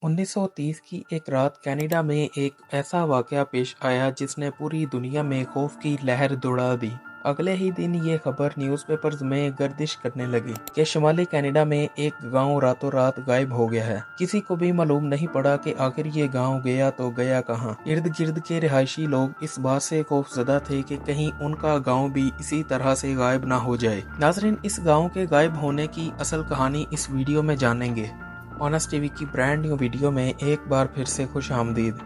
1930 की एक रात कनाडा में एक ऐसा वाकया पेश आया जिसने पूरी दुनिया में खौफ की लहर दौड़ा दी। अगले ही दिन ये खबर न्यूज़पेपर्स में गर्दिश करने लगी कि शुमाली कनाडा में एक गांव रातों रात गायब हो गया है। किसी को भी मालूम नहीं पड़ा कि आखिर ये गांव गया तो गया कहां। इर्द गिर्द के रिहायशी लोग इस बात से खौफजदा थे कि कहीं उनका गांव भी इसी तरह से गायब ना हो जाए। नाजरीन, इस गाँव के गायब होने की असल कहानी इस वीडियो में जानेंगे। ऑनेस्ट टीवी की ब्रांड न्यू वीडियो में एक बार फिर से खुश आमदीद।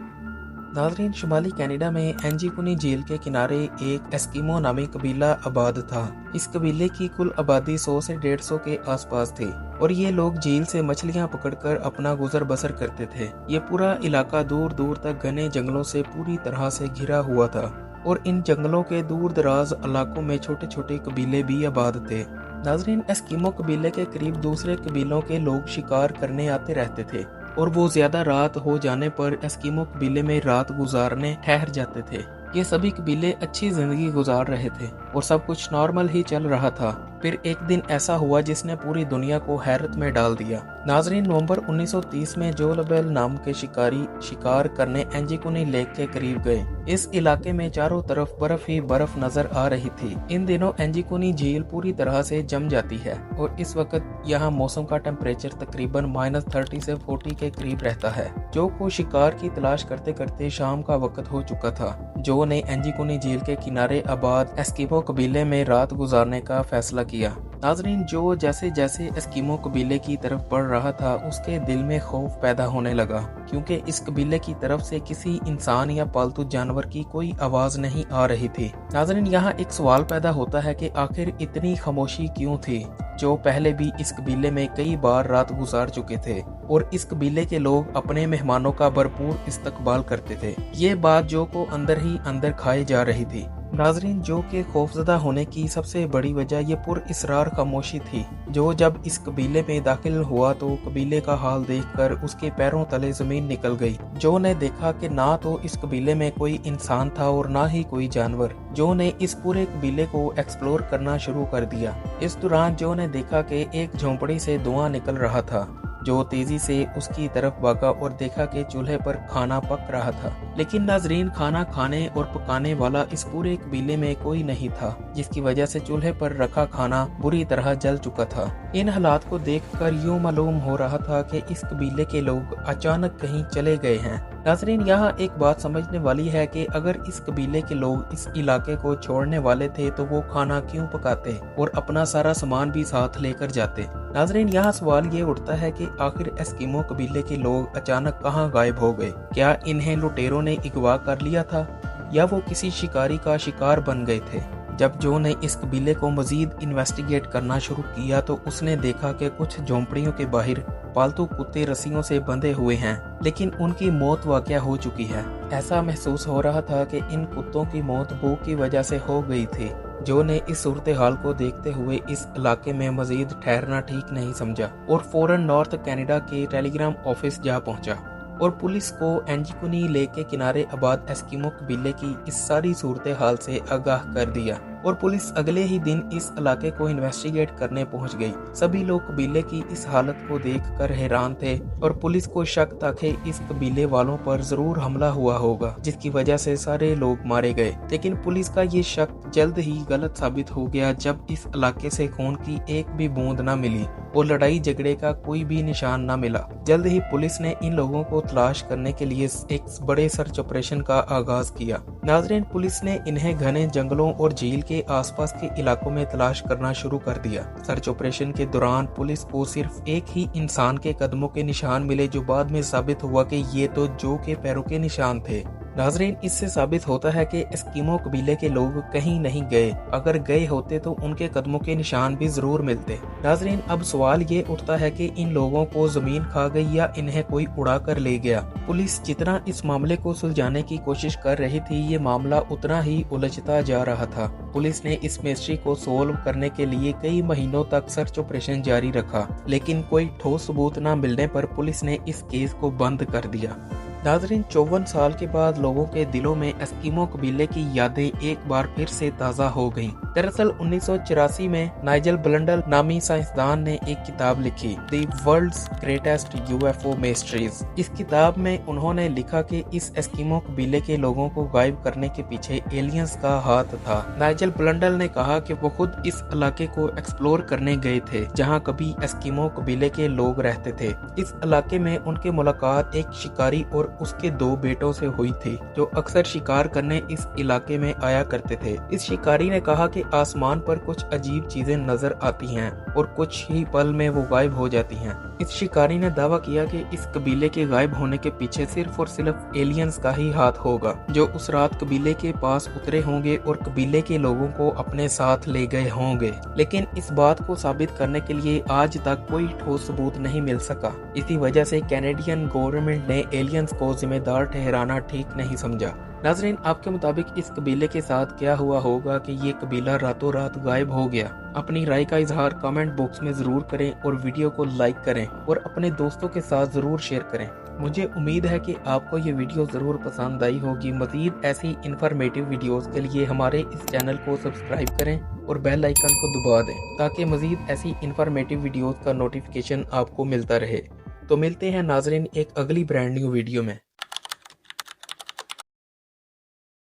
नाजरीन, शुमाली कनाडा में एंजीकुनी झील के किनारे एक एस्किमो नामी कबीला आबाद था। इस कबीले की कुल आबादी 100 से 150 के आसपास थी और ये लोग झील से मछलियां पकड़कर अपना गुजर बसर करते थे। ये पूरा इलाका दूर दूर तक घने जंगलों से पूरी तरह से घिरा हुआ था और इन जंगलों के दूर दराज इलाकों में छोटे छोटे कबीले भी आबाद थे। नाजरीन, एस्किमो कबीले के करीब दूसरे कबीलों के लोग शिकार करने आते रहते थे और वो ज्यादा रात हो जाने पर एस्किमो कबीले में रात गुजारने ठहर जाते थे। ये सभी कबीले अच्छी जिंदगी गुजार रहे थे और सब कुछ नॉर्मल ही चल रहा था। फिर एक दिन ऐसा हुआ जिसने पूरी दुनिया को हैरत में डाल दिया। नाजरीन, नवंबर 1930 में जो लबेल नाम के शिकारी शिकार करने एंजीकुनी लेक के करीब गए। इस इलाके में चारों तरफ बर्फ ही बर्फ नजर आ रही थी। इन दिनों एंजीकुनी झील पूरी तरह से जम जाती है और इस वक्त यहाँ मौसम का टेम्परेचर तकरीबन -30 से 40 के करीब रहता है। जो को शिकार की तलाश करते करते शाम का वक्त हो चुका था। जो ने एंजीकुनी झील के किनारे आबाद एस्किमो कबीले में रात गुजारने का फैसला किया। नाजरीन, जो जैसे जैसे एस्किमो कबीले की तरफ बढ़ रहा था उसके दिल में खौफ पैदा होने लगा, क्योंकि इस कबीले की तरफ से किसी इंसान या पालतू जानवर की कोई आवाज नहीं आ रही थी। नाजरीन, यहाँ एक सवाल पैदा होता है कि आखिर इतनी खामोशी क्यों थी। जो पहले भी इस कबीले में कई बार रात गुजार चुके थे और इस कबीले के लोग अपने मेहमानों का भरपूर इस्तकबाल करते थे। ये बात जो को अंदर ही अंदर खाई जा रही थी। नाजरीन, जो के खौफजदा होने की सबसे बड़ी वजह ये पुरइसरार खामोशी थी। जो जब इस कबीले में दाखिल हुआ तो कबीले का हाल देखकर उसके पैरों तले जमीन निकल गई। जो ने देखा कि ना तो इस कबीले में कोई इंसान था और ना ही कोई जानवर। जो ने इस पूरे कबीले को एक्सप्लोर करना शुरू कर दिया। इस दौरान जो ने देखा कि एक झोंपड़ी से धुआं निकल रहा था। जो तेजी से उसकी तरफ भागा और देखा कि चूल्हे पर खाना पक रहा था। लेकिन नाजरीन, खाना खाने और पकाने वाला इस पूरे कबीले में कोई नहीं था, जिसकी वजह से चूल्हे पर रखा खाना बुरी तरह जल चुका था। इन हालात को देखकर यूं मालूम हो रहा था कि इस कबीले के लोग अचानक कहीं चले गए हैं। नाजरीन, यहाँ एक बात समझने वाली है कि अगर इस कबीले के लोग इस इलाके को छोड़ने वाले थे तो वो खाना क्यों पकाते और अपना सारा सामान भी साथ लेकर जाते। नाजरीन, यहाँ सवाल ये उठता है कि आखिर एस्किमो कबीले के लोग अचानक कहाँ गायब हो गए। क्या इन्हें लुटेरों ने अगवा कर लिया था या वो किसी शिकारी का शिकार बन गए थे। जब जो ने इस कबीले को मजीद इन्वेस्टिगेट करना शुरू किया तो उसने देखा कि कुछ झोंपड़ियों के बाहर पालतू कुत्ते रस्सियों से बंधे हुए हैं, लेकिन उनकी मौत वाकया हो चुकी है। ऐसा महसूस हो रहा था कि इन कुत्तों की मौत भूख की वजह से हो गई थी। जो ने इस सूरत हाल को देखते हुए इस इलाके में मजीद ठहरना ठीक नहीं समझा और फौरन नॉर्थ कनाडा के टेलीग्राम ऑफिस जा पहुंचा और पुलिस को एंजीकुनी लेक के किनारे आबाद एस्किमो कबीले की इस सारी सूरत हाल से आगाह कर दिया और पुलिस अगले ही दिन इस इलाके को इन्वेस्टिगेट करने पहुंच गई। सभी लोग कबीले की इस हालत को देखकर हैरान थे और पुलिस को शक था कि इस कबीले वालों पर जरूर हमला हुआ होगा, जिसकी वजह से सारे लोग मारे गए। लेकिन पुलिस का ये शक जल्द ही गलत साबित हो गया जब इस इलाके से खून की एक भी बूंद न मिली और लड़ाई झगड़े का कोई भी निशान न मिला। जल्द ही पुलिस ने इन लोगों को तलाश करने के लिए एक बड़े सर्च ऑपरेशन का आगाज किया। नाजरीन, पुलिस ने इन्हें घने जंगलों और झील के आसपास के इलाकों में तलाश करना शुरू कर दिया। सर्च ऑपरेशन के दौरान पुलिस को सिर्फ एक ही इंसान के कदमों के निशान मिले, जो बाद में साबित हुआ कि ये तो जो के पैरों के निशान थे। नाजरीन, इससे साबित होता है कि एस्किमो कबीले के लोग कहीं नहीं गए। अगर गए होते तो उनके कदमों के निशान भी जरूर मिलते। नाजरीन, अब सवाल ये उठता है कि इन लोगों को जमीन खा गई या इन्हें कोई उड़ा कर ले गया। पुलिस जितना इस मामले को सुलझाने की कोशिश कर रही थी, ये मामला उतना ही उलझता जा रहा था। पुलिस ने इस मिस्ट्री को सोल्व करने के लिए कई महीनों तक सर्च ऑपरेशन जारी रखा, लेकिन कोई ठोस सबूत न मिलने पर पुलिस ने इस केस को बंद कर दिया। नाजरीन, 54 साल के बाद लोगों के दिलों में एस्किमो कबीले की यादें एक बार फिर से ताज़ा हो गईं। दरअसल 1984 में नाइजल ब्लंडल नामी साइंसदान ने एक किताब लिखी, the world's greatest UFO mysteries. इस किताब में उन्होंने लिखा कि इस एस्किमो कबीले के लोगों को गायब करने के पीछे एलियंस का हाथ था। नाइजल ब्लंडल ने कहा कि वो खुद इस इलाके को एक्सप्लोर करने गए थे जहां कभी एस्किमो कबीले के लोग रहते थे। इस इलाके में उनकी मुलाकात एक शिकारी और उसके 2 बेटों से हुई थी जो अक्सर शिकार करने इस इलाके में आया करते थे। इस शिकारी ने कहा कि आसमान पर कुछ अजीब चीजें नजर आती हैं और कुछ ही पल में वो गायब हो जाती हैं। इस शिकारी ने दावा किया कि इस कबीले के गायब होने के पीछे सिर्फ और सिर्फ एलियंस का ही हाथ होगा जो उस रात कबीले के पास उतरे होंगे और कबीले के लोगों को अपने साथ ले गए होंगे। लेकिन इस बात को साबित करने के लिए आज तक कोई ठोस सबूत नहीं मिल सका। इसी वजह से कैनेडियन गवर्नमेंट ने एलियंस को जिम्मेदार ठहराना ठीक नहीं समझा। नाजरीन, आपके मुताबिक इस कबीले के साथ क्या हुआ होगा कि ये कबीला रातों रात गायब हो गया? अपनी राय का इजहार कमेंट बॉक्स में जरूर करें और वीडियो को लाइक करें और अपने दोस्तों के साथ जरूर शेयर करें। मुझे उम्मीद है कि आपको ये वीडियो जरूर पसंद आई होगी। मजीद ऐसी इंफॉर्मेटिव वीडियोस के लिए हमारे इस चैनल को सब्सक्राइब करें और बेल आइकन को दबा दें ताकि मजीद ऐसी इंफॉर्मेटिव वीडियोस का नोटिफिकेशन आपको मिलता रहे। तो मिलते हैं नाजरीन एक अगली ब्रांड न्यू वीडियो में।